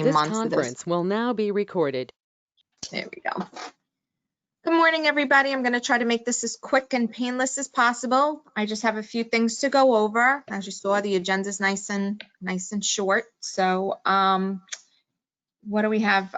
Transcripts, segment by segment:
9 This months of this. conference will now be recorded. There we go. Good morning, everybody. I'm going to try to make this as quick and painless as possible. I just have a few things to go over. As you saw, the agenda is nice and short. So, what do we have?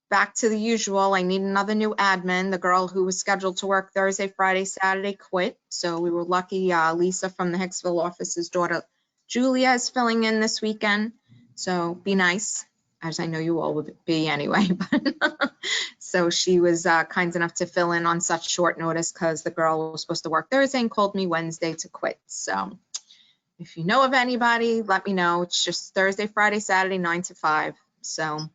Back to the usual. I need another new admin. The girl who was scheduled to work Thursday, Friday, Saturday quit. So we were lucky. Lisa from the Hicksville office's daughter, Julia, is filling in this weekend. So be nice, as I know you all would be anyway. So she was kind enough to fill in on such short notice because the girl was supposed to work Thursday and called me Wednesday to quit. So if you know of anybody, let me know. It's just Thursday, Friday, Saturday, 9 to 5. So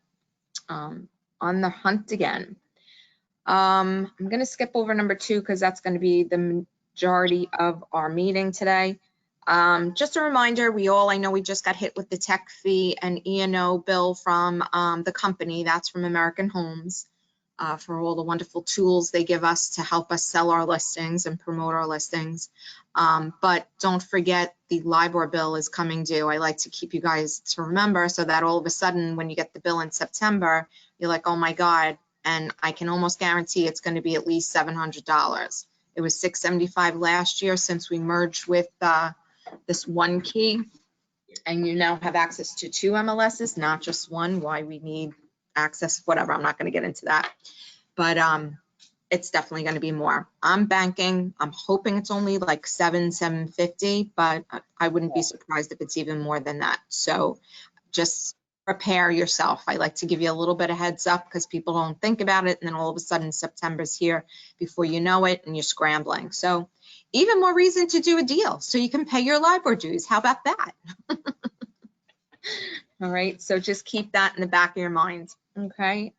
on the hunt again. I'm going to skip over number 2 because that's going to be the majority of our meeting today. Just a reminder, I know we just got hit with the tech fee and E&O bill from the company. That's from American Homes for all the wonderful tools they give us to help us sell our listings and promote our listings. But don't forget the LIBOR bill is coming due. I like to keep you guys to remember so that all of a sudden when you get the bill in September, you're like, oh my God, and I can almost guarantee it's going to be at least $700. It was $675 last year since we merged with this one key, and you now have access to 2 MLSs, not just one. Why we need access, whatever, I'm not going to get into that. But it's definitely going to be more. I'm banking. I'm hoping it's only like $750, but I wouldn't be surprised if it's even more than that. So just prepare yourself. I like to give you a little bit of heads up because people don't think about it, and then all of a sudden September's here before you know it, and you're scrambling. So even more reason to do a deal so you can pay your LIBOR dues. How about that? All right, so just keep that in the back of your mind. Okay.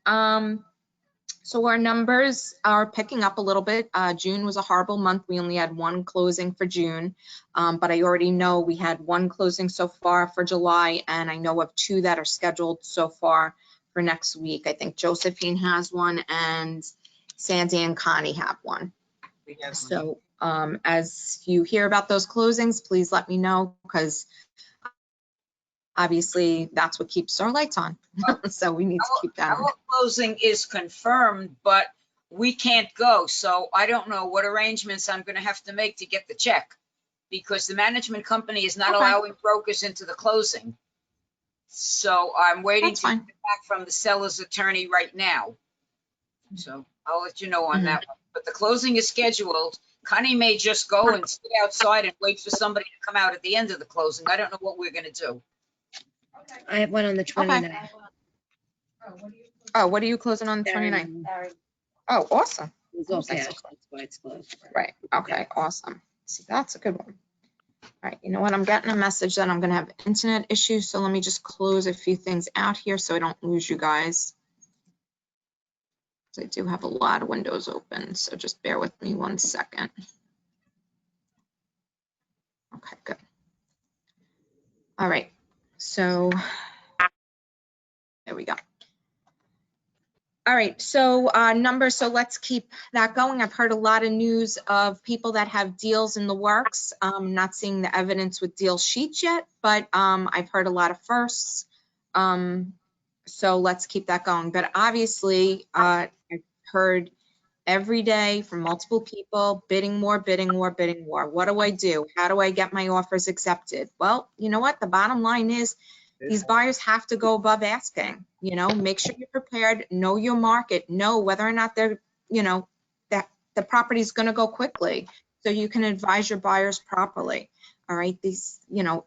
So our numbers are picking up a little bit. June was a horrible month. We only had 1 closing for June, but I already know we had 1 closing so far for July, and I know of 2 that are scheduled so far for next week. I think Josephine has 1 and Sandy and Connie have 1. So as you hear about those closings, please let me know because obviously that's what keeps our lights on. So we need to keep that on. Our closing is confirmed, but we can't go. So I don't know what arrangements I'm going to have to make to get the check because the management company is not allowing brokers into the closing. So I'm waiting to get back from the seller's attorney right now. So I'll let you know on that one. But the closing is scheduled. Connie may just go and sit outside and wait for somebody to come out at the end of the closing. I don't know what we're going to do. I have one on the 29th. Okay. Oh, what are you closing on the 29th? Oh, awesome. It's all cash, that's why it's closed. Right. Okay. Awesome. See, that's a good one. All right. You know what? I'm getting a message that I'm going to have internet issues. So let me just close a few things out here so I don't lose you guys. I do have a lot of windows open, so just bear with me 1 second. Okay, good. All right. So there we go. All right, so numbers, so let's keep that going. I've heard a lot of news of people that have deals in the works. I'm not seeing the evidence with deal sheets yet, but I've heard a lot of firsts. So let's keep that going. But obviously, I've heard every day from multiple people, bidding more, bidding more, bidding more. What do I do? How do I get my offers accepted? Well, you know what? The bottom line is, these buyers have to go above asking, you know, make sure you're prepared, know your market, know whether or not they're, you know, that the property is going to go quickly so you can advise your buyers properly. All right. These, you know,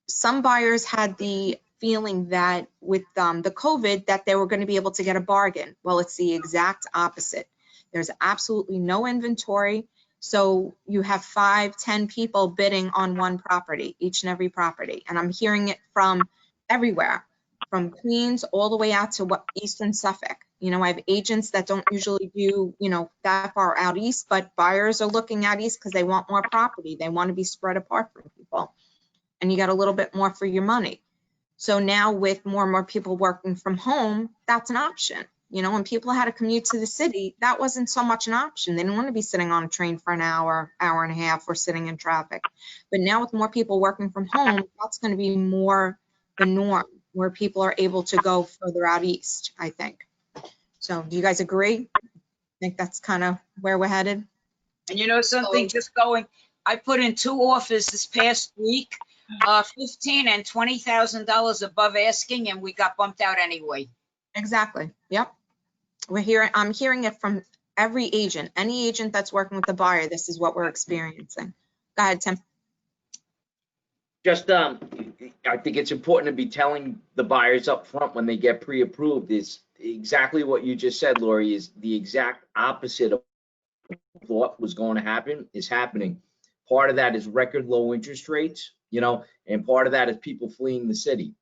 some buyers had the feeling that with the COVID that they were going to be able to get a bargain. Well, it's the exact opposite. There's absolutely no inventory. So you have 5, 10 people bidding on one property, each and every property. And I'm hearing it from everywhere, from Queens all the way out to Eastern Suffolk. You know, I have agents that don't usually do, you know, that far out east, but buyers are looking out east because they want more property. They want to be spread apart from people. And you got a little bit more for your money. So now with more and more people working from home, that's an option. You know, when people had to commute to the city, that wasn't so much an option. They didn't want to be sitting on a train for an hour, hour and a half, or sitting in traffic. But now with more people working from home, that's going to be more the norm. where people are able to go further out east, I think. So do you guys agree? I think that's kind of where we're headed. And you know something, I put in 2 offers this past week, $15,000 and $20,000 above asking, and we got bumped out anyway. Exactly. Yep. I'm hearing it from every agent, any agent that's working with the buyer. This is what we're experiencing. Go ahead, Tim. Just, I think it's important to be telling the buyers up front when they get pre-approved is exactly what you just said, Lori, is the exact opposite of what was going to happen is happening. Part of that is record low interest rates, and part of that is people fleeing the city,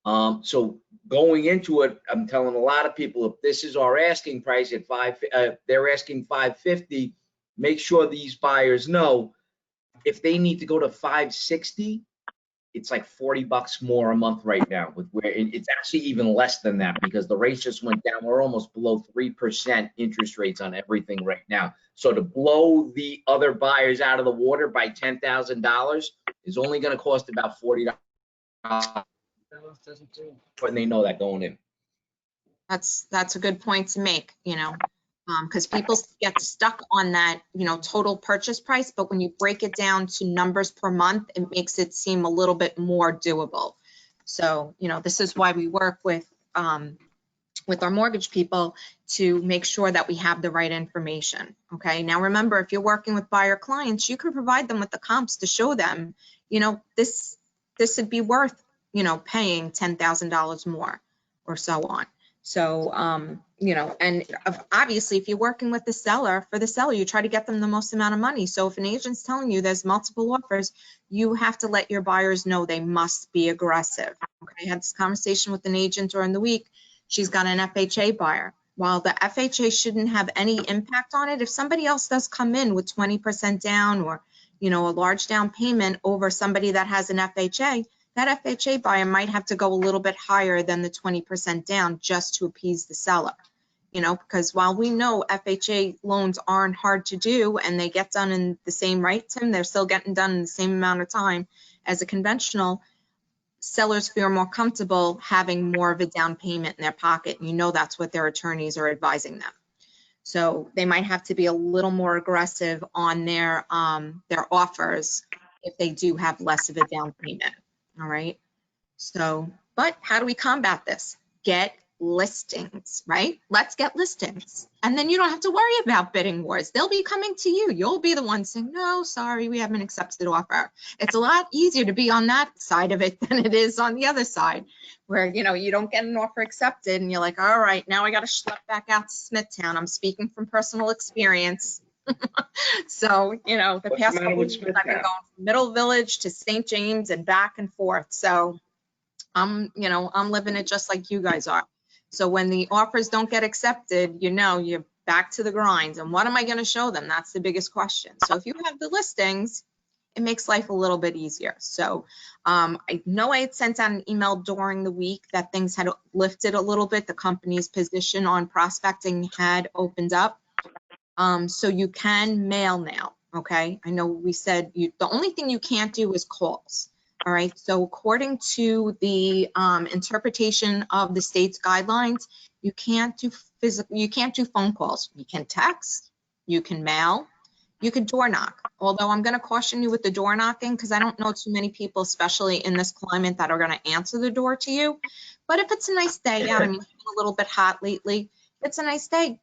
So going into it, I'm telling a lot of people, if this is our asking price at they're asking $550, make sure these buyers know if they need to go to $560, it's like $40 more a month right now. With where it's actually even less than that because the rates just went down. We're almost below 3% interest rates on everything right now. So to blow the other buyers out of the water by $10,000 is only going to cost about $40. And they know that going in. That's a good point to make, because people get stuck on that, total purchase price. But when you break it down to numbers per month, it makes it seem a little bit more doable. So, this is why we work with our mortgage people to make sure that we have the right information. Okay. Now, remember, if you're working with buyer clients, you can provide them with the comps to show them, this would be worth, paying $10,000 more or so on. So, and obviously if you're working with the seller, you try to get them the most amount of money. So if an agent's telling you there's multiple offers, you have to let your buyers know they must be aggressive. Okay. I had this conversation with an agent during the week. She's got an FHA buyer. While the FHA shouldn't have any impact on it, if somebody else does come in with 20% down or, a large down payment over somebody that has an FHA, that FHA buyer might have to go a little bit higher than the 20% down just to appease the seller, because while we know FHA loans aren't hard to do and they get done in the same rate, Tim, they're still getting done in the same amount of time as a conventional. Sellers feel more comfortable having more of a down payment in their pocket. And that's what their attorneys are advising them. So they might have to be a little more aggressive on their offers if they do have less of a down payment. All right. So, but how do we combat this? Get listings, right? Let's get listings. And then you don't have to worry about bidding wars. They'll be coming to you. You'll be the one saying, no, sorry, we haven't accepted offer. It's a lot easier to be on that side of it than it is on the other side where, you don't get an offer accepted and you're like, all right, now I got to schlep back out to Smithtown. I'm speaking from personal experience. So, the past couple weeks I've been going from Middle Village to St. James and back and forth. So I'm living it just like you guys are. So when the offers don't get accepted, you're back to the grind. And what am I going to show them? That's the biggest question. So if you have the listings, it makes life a little bit easier. So I know I had sent out an email during the week that things had lifted a little bit. The company's position on prospecting had opened up. So you can mail now. Okay. I know we said the only thing you can't do is calls. All right. So according to the interpretation of the state's guidelines, you can't do phone calls. You can text, you can mail, you can door knock. Although I'm going to caution you with the door knocking because I don't know too many people, especially in this climate, that are going to answer the door to you. But if it's a nice day out, I mean, it's been a little bit hot lately. It's a nice day.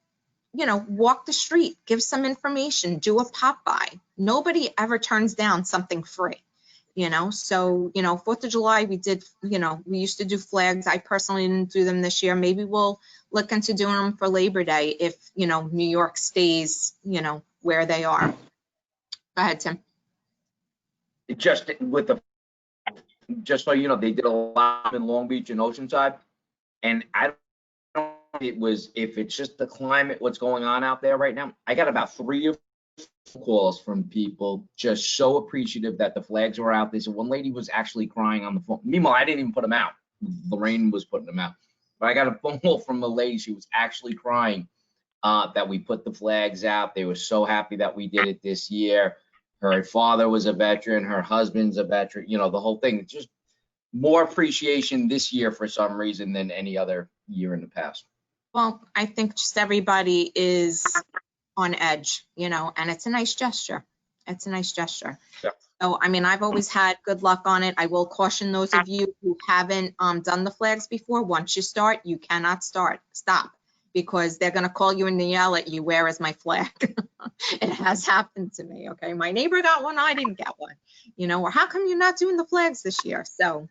Walk the street, give some information, do a pop by. Nobody ever turns down something free. So, 4th of July, we did, we used to do flags. I personally didn't do them this year. Maybe we'll look into doing them for Labor Day if, New York stays, where they are. Go ahead, Tim. Just so you know, they did a lot in Long Beach and Oceanside. And I don't know if it's just the climate, what's going on out there right now. I got about 3 or 4 calls from people just so appreciative that the flags were out. They said one lady was actually crying on the phone. Meanwhile, I didn't even put them out. Lorraine was putting them out. But I got a phone call from a lady. She was actually crying that we put the flags out. They were so happy that we did it this year. Her father was a veteran. Her husband's a veteran. The whole thing. Just more appreciation this year for some reason than any other year in the past. Well, I think just everybody is on edge, you know, and it's a nice gesture. It's a nice gesture. Yeah. So, I mean, I've always had good luck on it. I will caution those of you who haven't done the flags before, once you start, you cannot stop, because they're gonna call you and yell at you, where is my flag? It has happened to me, okay? My neighbor got one, I didn't get one, you know, or how come you're not doing the flags this year? So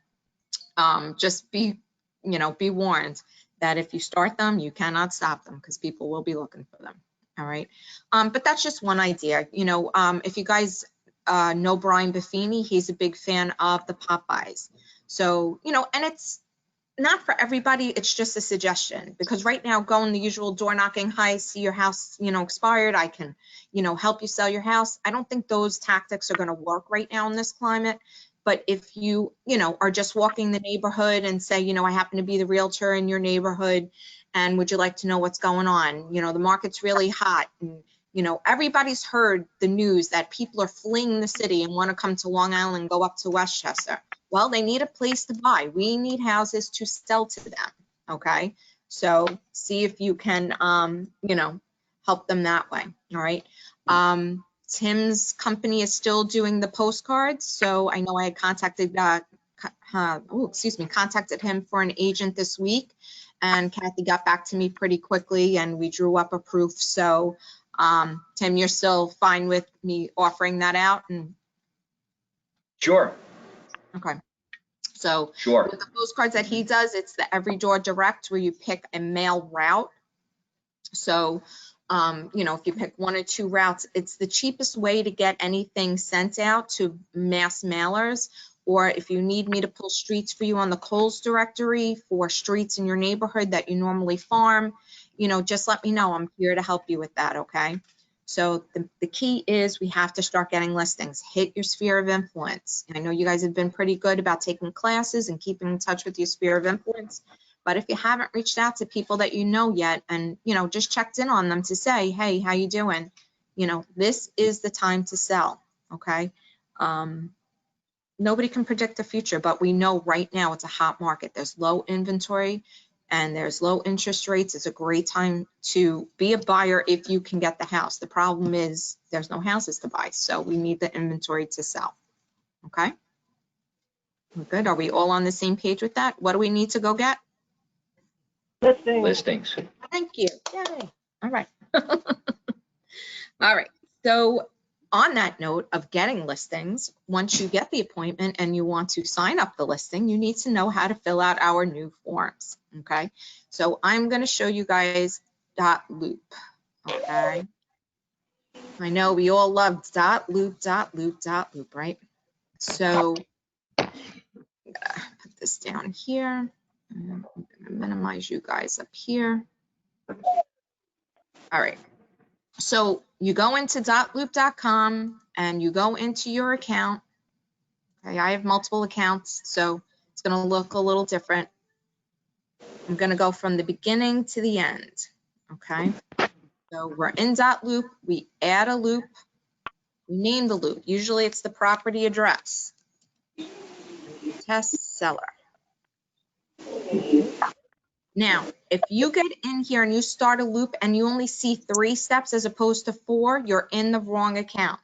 just be warned that if you start them, you cannot stop them, because people will be looking for them, all right? But that's just one idea. You know, if you guys know Brian Buffini, he's a big fan of the Popeyes. So, you know, and it's not for everybody, it's just a suggestion, because right now, going the usual door knocking, hi, see your house, you know, expired, I can, you know, help you sell your house. I don't think those tactics are gonna work right now in this climate. But if you know, are just walking the neighborhood and say, you know, I happen to be the realtor in your neighborhood, and would you like to know what's going on? You know, the market's really hot, and, you know, everybody's heard the news that people are fleeing the city and want to come to Long Island and go up to Westchester. Well, they need a place to buy. We need houses to sell to them, okay? So see if you can, you know, help them that way, all right? Tim's company is still doing the postcards, so I know I had contacted, contacted him for an agent this week, and Kathy got back to me pretty quickly, and we drew up a proof. So, Tim, you're still fine with me offering that out? And Sure, okay, so sure. with the postcards that he does, it's the Every Door Direct, where you pick a mail route. So, you know, if you pick one or two routes, it's the cheapest way to get anything sent out to mass mailers. Or if you need me to pull streets for you on the Kohl's directory for streets in your neighborhood that you normally farm, you know, just let me know. I'm here to help you with that, okay? So the key is we have to start getting listings. Hit your sphere of influence. I know you guys have been pretty good about taking classes and keeping in touch with your sphere of influence. But if you haven't reached out to people that you know yet, and, you know, just checked in on them to say, hey, how you doing? You know, this is the time to sell, okay? Nobody can predict the future, but we know right now it's a hot market. There's low inventory and there's low interest rates. It's a great time to be a buyer if you can get the house. The problem is there's no houses to buy, so we need the inventory to sell, okay? We're good. Are we all on the same page with that? What do we need to go get? Listings. Thank you. Yay. All right. All right. So on that note of getting listings, once you get the appointment and you want to sign up the listing, you need to know how to fill out our new forms. Okay. So I'm going to show you guys .loop. Okay. I know we all love .loop, right? So I'm gonna put this down here. I'm gonna minimize you guys up here. All right. So you go into .loop.com and you go into your account. Okay, I have multiple accounts, so it's going to look a little different. I'm going to go from the beginning to the end. Okay. So we're in .loop. We add a loop. We name the loop. Usually it's the property address. Test seller. Now, if you get in here and you start a loop and you only see 3 steps as opposed to 4, you're in the wrong account.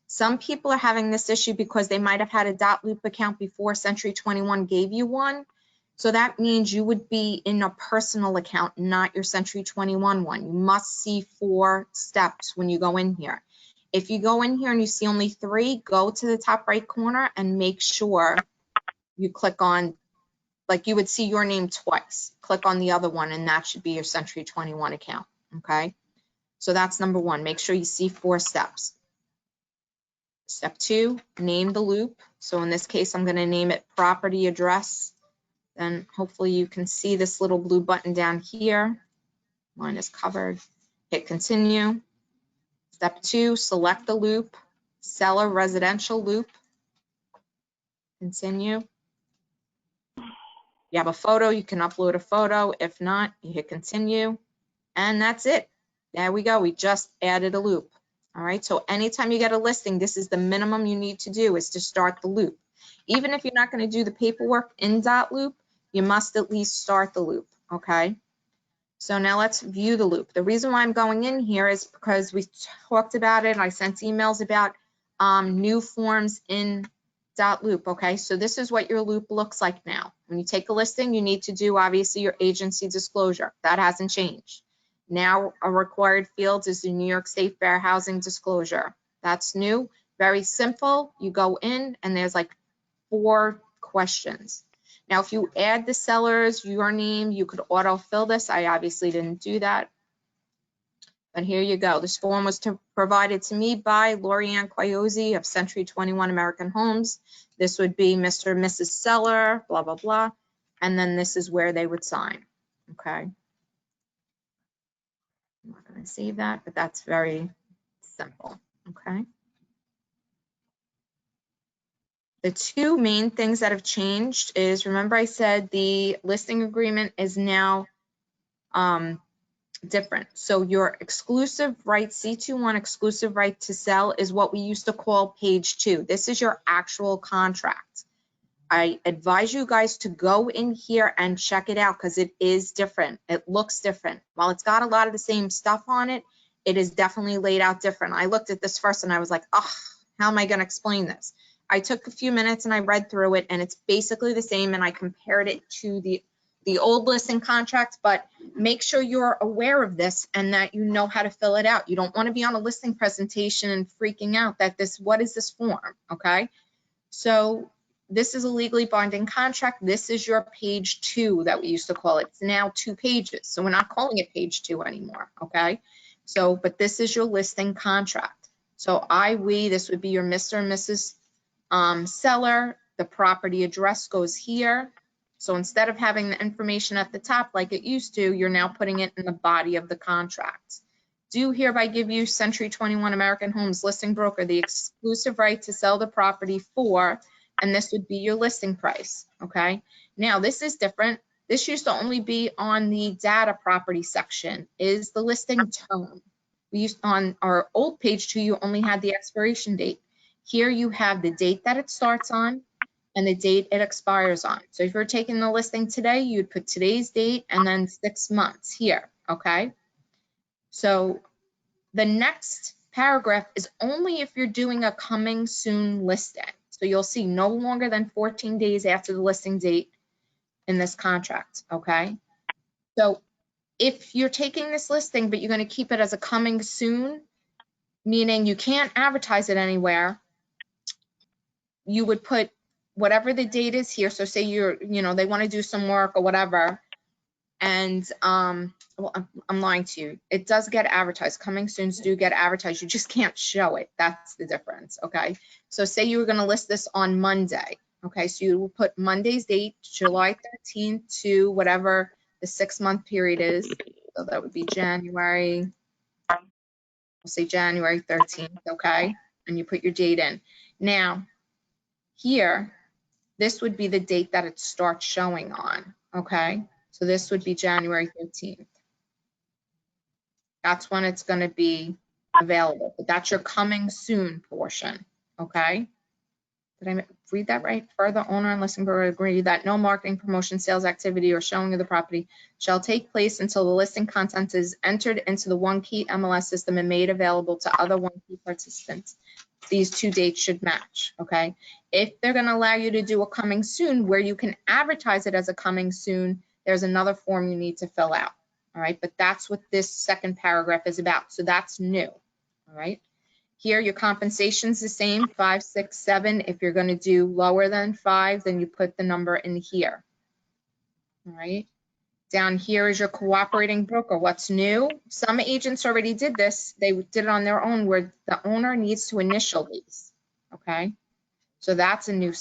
Some people are having this issue because they might have had a .loop account before Century 21 gave you one. So that means you would be in a personal account, not your Century 21 one. You must see 4 steps when you go in here. If you go in here and you see only 3, go to the top right corner and make sure you click on, like you would see your name twice. Click on the other one and that should be your Century 21 account, okay? So that's number 1, make sure you see 4 steps. Step 2, name the loop. So in this case, I'm gonna name it property address. Then hopefully you can see this little blue button down here. Mine is covered. Hit continue. Step 2, select the loop, seller residential loop. Continue. You have a photo, you can upload a photo. If not, you hit continue. And that's it. There we go. We just added a loop. All right. So anytime you get a listing, this is the minimum you need to do is to start the loop. Even if you're not going to do the paperwork in .loop, you must at least start the loop, okay? So now let's view the loop. The reason why I'm going in here is because we talked about it. I sent emails about new forms in .loop, okay? So this is what your loop looks like now. When you take a listing, you need to do obviously your agency disclosure. That hasn't changed. Now a required field is the New York State Fair Housing Disclosure. That's new, very simple. You go in and there's like 4 questions. Now, if you add the seller's, your name, you could auto-fill this. I obviously didn't do that. But here you go. This form was provided to me by Lorianne Quayozzi of Century 21 American Homes. This would be Mr. and Mrs. Seller, blah, blah, blah. And then this is where they would sign, okay? I'm not going to save that, but that's very simple, okay? The 2 main things that have changed is, remember I said the listing agreement is now different. So your exclusive right, C21 exclusive right to sell is what we used to call page 2. This is your actual contract. I advise you guys to go in here and check it out because it is different. It looks different. While it's got a lot of the same stuff on it, it is definitely laid out different. I looked at this first and I was like, oh, how am I going to explain this? I took a few minutes and I read through it and it's basically the same, and I compared it to the old listing contract, but make sure you're aware of this and that you know how to fill it out. You don't want to be on a listing presentation and freaking out that what is this form, okay? So this is a legally binding contract. This is your page 2 that we used to call it. It's now 2 pages. So we're not calling it page 2 anymore, okay? So, but this is your listing contract. So this would be your Mr. and Mrs. Seller. The property address goes here. So instead of having the information at the top like it used to, you're now putting it in the body of the contract. Do hereby give you Century 21 American Homes listing broker the exclusive right to sell the property for, and this would be your listing price, okay? Now this is different. This used to only be on the data property section, is the listing term. We used on our old page 2, you only had the expiration date. Here you have the date that it starts on and the date it expires on. So if you're taking the listing today, you'd put today's date and then 6 months here, okay? So the next paragraph is only if you're doing a coming soon listing. So you'll see no longer than 14 days after the listing date in this contract, okay? So if you're taking this listing, but you're going to keep it as a coming soon, meaning you can't advertise it anywhere, you would put whatever the date is here. So say they want to do some work or whatever. And well, I'm lying to you. It does get advertised. Coming soons do get advertised. You just can't show it. That's the difference. Okay. So say you were going to list this on Monday. Okay. So you will put Monday's date, July 13th to whatever the 6-month period is. So that would be January. We'll say January 13th. Okay. And you put your date in. Now here, this would be the date that it starts showing on. Okay. So this would be January 13th. That's when it's going to be available. But that's your coming soon portion. Okay. Did I read that right? Further, owner and listing broker agree that no marketing, promotion, sales activity, or showing of the property shall take place until the listing content is entered into the OneKey MLS system and made available to other OneKey participants. These 2 dates should match. Okay. If they're going to allow you to do a coming soon where you can advertise it as a coming soon, there's another form you need to fill out. All right. But that's what this second paragraph is about. So that's new. All right. Here, your compensation's the same, 5, 6, 7. If you're going to do lower than 5, then you put the number in here. All right. Down here is your cooperating broker. What's new? Some agents already did this. They did it on their own where the owner needs to initial these. Okay. So that's a new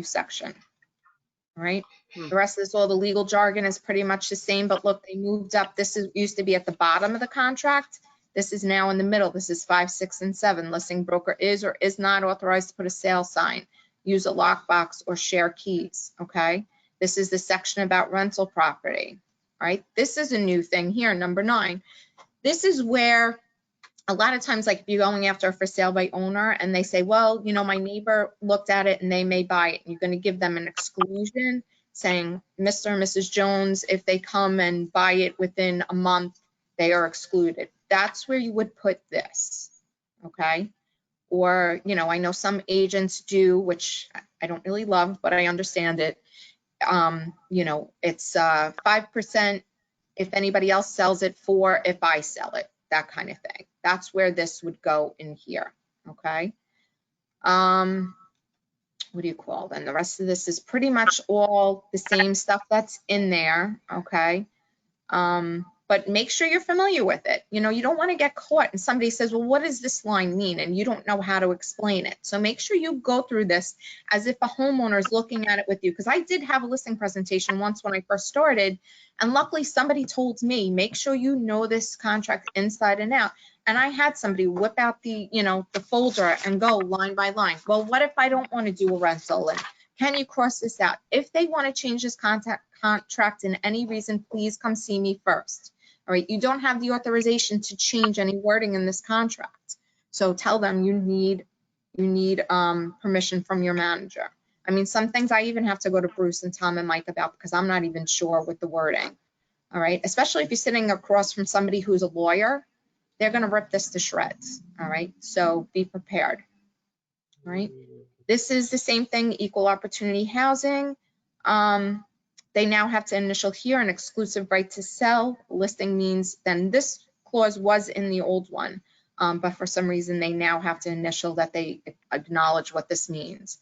section. All right. The rest of this, all the legal jargon is pretty much the same, but look, they moved up. This used to be at the bottom of the contract. This is now in the middle. This is 5, 6, and 7. Listing broker is or is not authorized to put a sale sign, use a lockbox, or share keys. Okay. This is the section about rental property. All right. This is a new thing here, number 9. This is where a lot of times, like if you're going after a for sale by owner and they say, well, you know, my neighbor looked at it and they may buy it. You're going to give them an exclusion saying, Mr. and Mrs. Jones, if they come and buy it within a month, they are excluded. That's where you would put this, okay? Or, you know, I know some agents do, which I don't really love, but I understand it. You know, it's 5% if anybody else sells it, 4 if I sell it, that kind of thing. That's where this would go in here, okay? What do you call then? The rest of this is pretty much all the same stuff that's in there, okay? But make sure you're familiar with it. You know, you don't want to get caught and somebody says, well, what does this line mean? And you don't know how to explain it. So make sure you go through this as if a homeowner is looking at it with you. Because I did have a listing presentation once when I first started, and luckily somebody told me, make sure you know this contract inside and out. And I had somebody whip out the, you know, the folder and go line by line. Well, what if I don't want to do a rental? And can you cross this out? If they want to change this contract in any reason, please come see me first. All right, you don't have the authorization to change any wording in this contract. So tell them you need permission from your manager. I mean, some things I even have to go to Bruce and Tom and Mike about because I'm not even sure with the wording. All right, especially if you're sitting across from somebody who's a lawyer, they're going to rip this to shreds. All right, so be prepared. All right, this is the same thing, equal opportunity housing. They now have to initial here an exclusive right to sell. Listing means then this clause was in the old one, but for some reason they now have to initial that they acknowledge what this means.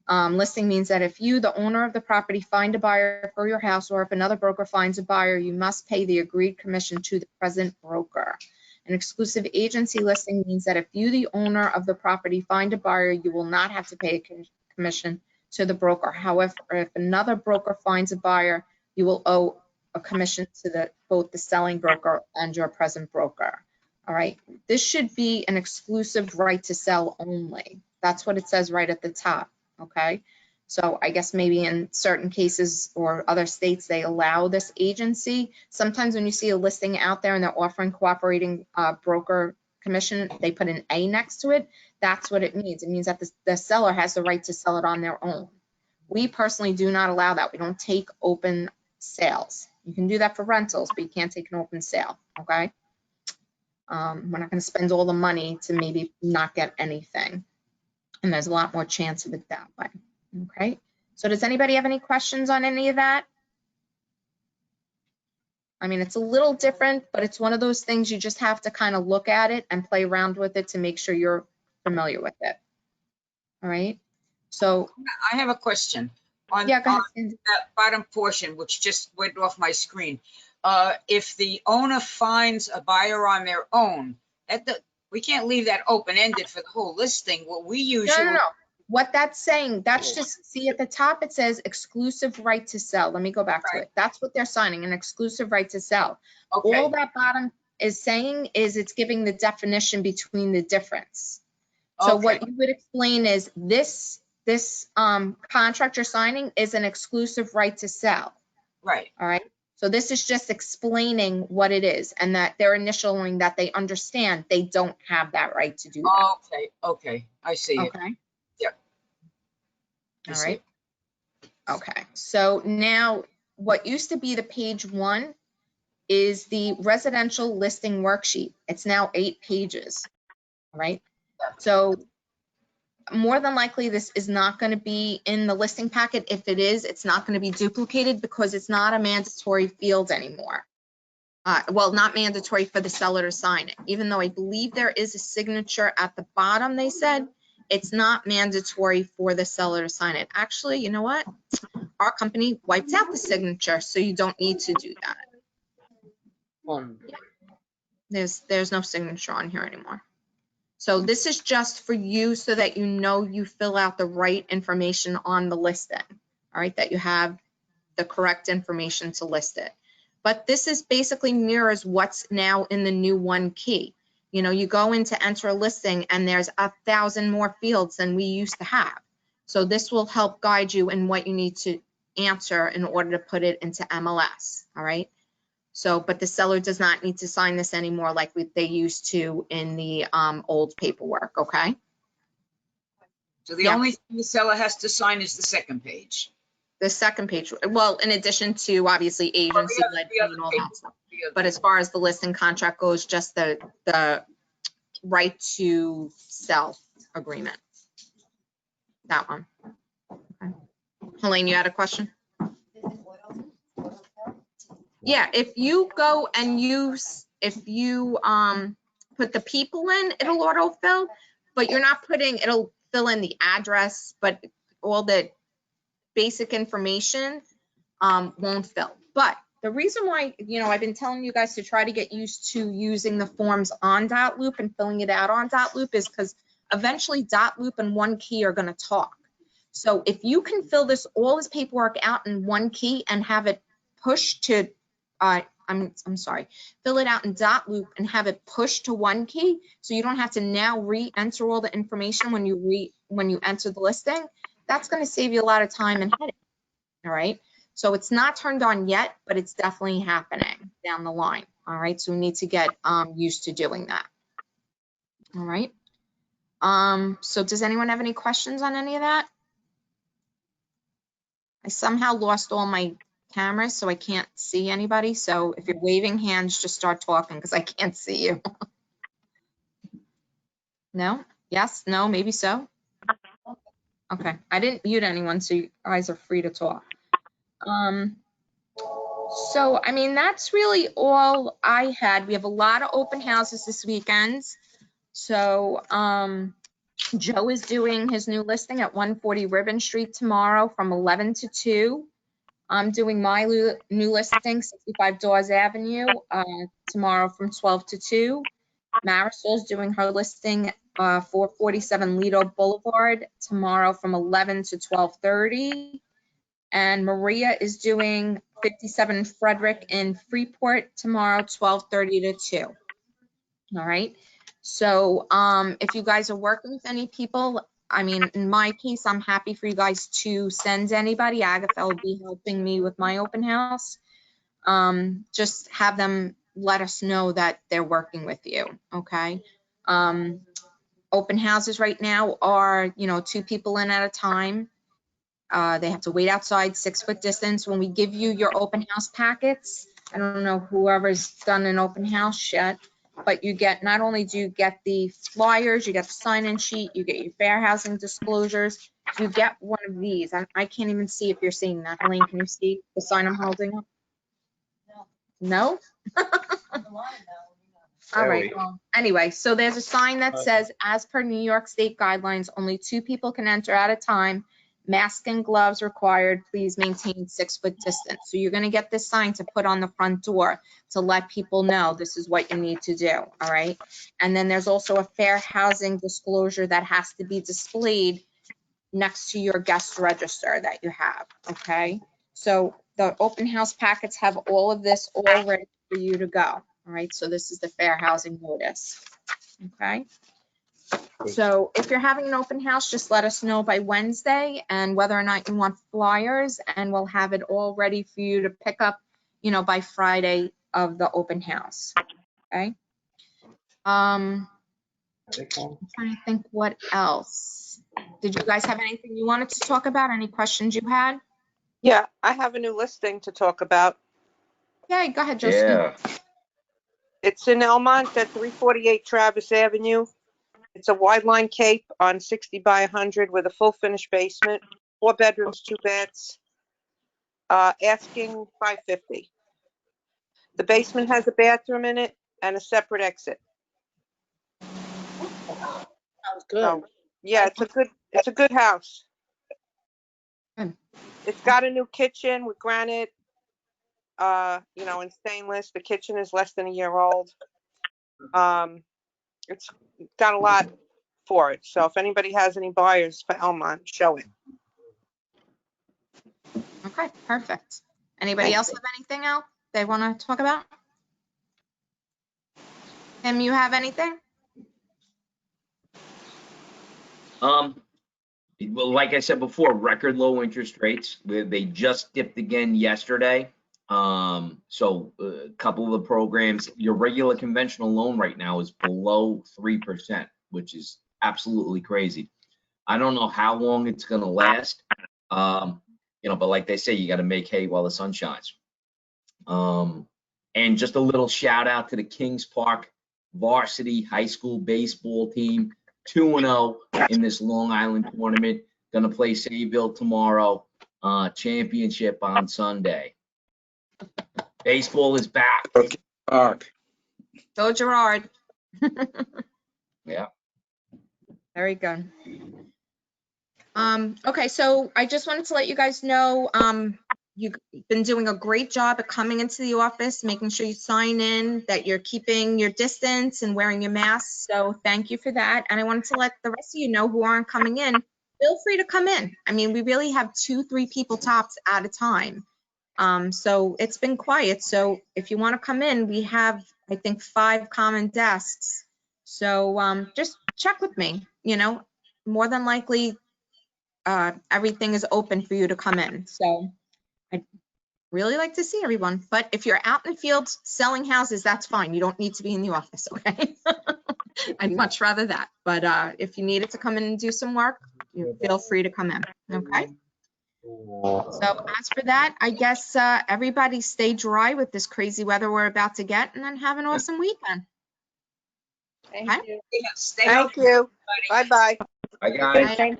Listing means that if you, the owner of the property, find a buyer for your house, or if another broker finds a buyer, you must pay the agreed commission to the present broker. An exclusive agency listing means that if you, the owner of the property, find a buyer, you will not have to pay a commission to the broker. However, if another broker finds a buyer, you will owe a commission to both the selling broker and your present broker. All right, this should be an exclusive right to sell only. That's what it says right at the top, okay? So I guess maybe in certain cases or other states, they allow this agency. Sometimes when you see a listing out there and they're offering cooperating broker commission, they put an A next to it. That's what it means. It means that the seller has the right to sell it on their own. We personally do not allow that. We don't take open sales. You can do that for rentals, but you can't take an open sale, okay? We're not going to spend all the money to maybe not get anything. And there's a lot more chance of it that way, okay? So does anybody have any questions on any of that? I mean, it's a little different, but it's one of those things you just have to kind of look at it and play around with it to make sure you're familiar with it. All right. So I have a question on, yeah, go ahead. on that bottom portion, which just went off my screen. If the owner finds a buyer on their own, we can't leave that open-ended for the whole listing. What we usually No. What that's saying, that's just, see at the top, it says exclusive right to sell. Let me go back to it. That's what they're signing, an exclusive right to sell. Okay. All that bottom is saying is it's giving the definition between the difference. So Okay. what you would explain is this contract you're signing is an exclusive right to sell. Right. All right. So this is just explaining what it is and that they're initialing that they understand they don't have that right to do that. Okay. I see it. Okay. Yep. I All see right. it. Okay. So now what used to be the page 1 is the residential listing worksheet. It's now 8 pages. All right. So more than likely, this is not going to be in the listing packet. If it is, it's not going to be duplicated because it's not a mandatory field anymore. Well, not mandatory for the seller to sign it, even though I believe there is a signature at the bottom, they said. It's not mandatory for the seller to sign it. Actually, you know what? Our company wiped out the signature, so you don't need to do that. There's no signature on here anymore. So this is just for you so that you know you fill out the right information on the listing, all right, that you have the correct information to list it. But this is basically mirrors what's now in the new one key. You know, you go in to enter a listing and there's 1,000 more fields than we used to have. So this will help guide you in what you need to answer in order to put it into MLS, all right? So, but the seller does not need to sign this anymore like they used to in the old paperwork, okay? So the Yeah. only thing the seller has to sign is the second page. The second page, well, in addition to obviously agency other- led the other and all paper. that stuff. But as far as the listing contract goes, just the right to sell agreement. That one. Okay. Helene, you had a question? Yeah, if you go and if you put the people in, it'll autofill, but you're not putting, it'll fill in the address, but all the basic information won't fill. But the reason why, I've been telling you guys to try to get used to using the forms on Dotloop and filling it out on Dotloop is because eventually Dotloop and OneKey are going to talk. So if you can fill all this paperwork out in OneKey and have it pushed to, fill it out in Dotloop and have it pushed to OneKey, so you don't have to now re-enter all the information when you enter the listing, that's going to save you a lot of time and headache. All right. So it's not turned on yet, but it's definitely happening down the line. All right. So we need to get used to doing that. All right. So does anyone have any questions on any of that? I somehow lost all my cameras, so I can't see anybody. So if you're waving hands, just start talking because I can't see you. No? Yes? No? Maybe so? Okay. I didn't mute anyone, so you guys are free to talk. So, I mean, that's really all I had. We have a lot of open houses this weekend. So, Joe is doing his new listing at 140 Ribbon Street tomorrow from 11 to 2. I'm doing my new listing, 65 Dawes Avenue, tomorrow from 12 to 2. Marisol's doing her listing, 447 Lido Boulevard tomorrow from 11 to 12:30. And Maria is doing 57 Frederick in Freeport tomorrow, 12:30 to 2. All right. So if you guys are working with any people, I mean, in my case, I'm happy for you guys to send anybody. Agatha will be helping me with my open house. Just have them let us know that they're working with you. Okay. Open houses right now are, 2 people in at a time. They have to wait outside 6-foot distance. When we give you your open house packets, I don't know whoever's done an open house yet, but you get, not only do you get the flyers, you get the sign-in sheet, you get your fair housing disclosures, you get one of these. I can't even see if you're seeing that. Helene, can you see the sign I'm holding up? No? All right. Well, anyway, so there's a sign that says, as per New York State guidelines, only 2 people can enter at a time. Mask and gloves required. Please maintain 6-foot distance. So you're going to get this sign to put on the front door to let people know this is what you need to do. All right. And then there's also a fair housing disclosure that has to be displayed next to your guest register that you have. Okay. So the open house packets have all of this all ready for you to go. All right. So this is the fair housing notice. Okay. So if you're having an open house, just let us know by Wednesday and whether or not you want flyers, and we'll have it all ready for you to pick up, by Friday of the open house. Okay. I'm trying to think what else. Did you guys have anything you wanted to talk about? Any questions you had? Yeah, I have a new listing to talk about. Yeah, go ahead, Josephine. Yeah. It's in Elmont at 348 Travis Avenue. It's a wide line cape on 60 by 100 with a full finished basement, 4 bedrooms, 2 baths. Asking $550. The basement has a bathroom in it and a separate exit. Sounds good. So, yeah, it's a good house. Good. It's got a new kitchen with granite, in stainless. The kitchen is less than a year old. It's got a lot for it. So if anybody has any buyers for Elmont, show it. Okay, perfect. Anybody else have anything else they want to talk about? Tim, you have anything? Well, like I said before, record low interest rates. They just dipped again yesterday. So a couple of the programs, your regular conventional loan right now is below 3%, which is absolutely crazy. I don't know how long it's gonna last. But like they say, you gotta make hay while the sun shines. And just a little shout out to the Kings Park varsity high school baseball team, 2-0 in this Long Island tournament. Gonna play Sayville tomorrow, championship on Sunday. Baseball is back. Park. Go Gerard. Yeah. Very good. Okay, so I just wanted to let you guys know, you've been doing a great job at coming into the office, making sure you sign in, that you're keeping your distance and wearing your mask. So thank you for that. And I wanted to let the rest of you know who aren't coming in, feel free to come in. I mean, we really have 2-3 people tops at a time. So it's been quiet. So if you want to come in, we have, I think, 5 common desks. So just check with me, more than likely, everything is open for you to come in. So I'd really like to see everyone. But if you're out in the field selling houses, that's fine. You don't need to be in the office, okay? I'd much rather that. But if you needed to come in and do some work, you feel free to come in, okay? So as for that, I guess everybody stay dry with this crazy weather we're about to get, and then have an awesome weekend. Thank Hi. you. Yeah, stay Thank healthy, you. everybody. Bye-bye. I got it. Bye.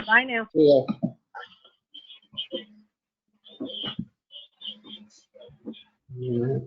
Bye now. Yeah.